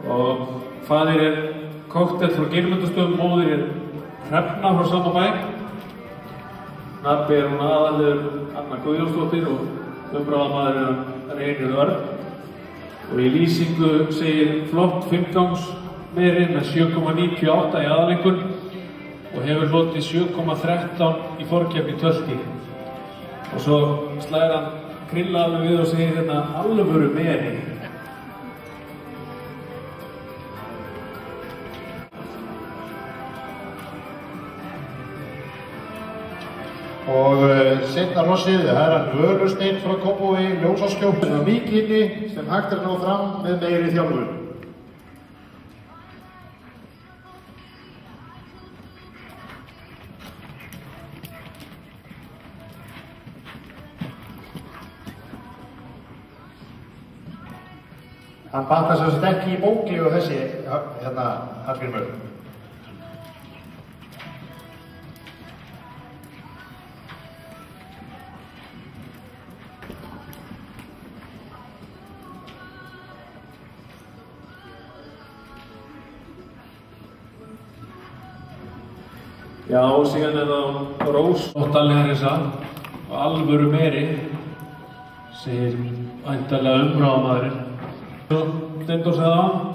Og faðir kokteil frá Geirmundarstöðum, móðir Hrefna frá sama bæ. Nafni hún aðalur Anna Guðjónsdóttir og umráðamaður Reynir Örn. Og í lýsingu segir flott 5-gangs meiri með 7,98 í aðalengun og hefur hlotið 7,13 í forkeppni tölti. Og svo slæðir hann Krilla alveg við og segir hérna alvöru meiri. Og seinna lossið herra Völusteinn frá Kópavogi, ljósaskjópin og mikilli sem hægt að ná fram með meiri þjálfun. Hann batar sem sagt ekki í bókli og þessi hérna Hallgrímur. Já, síðan það Rós Óttalega og alvöru meiri, segir væntanlega umráðamaðurinn. Steindór sagði það.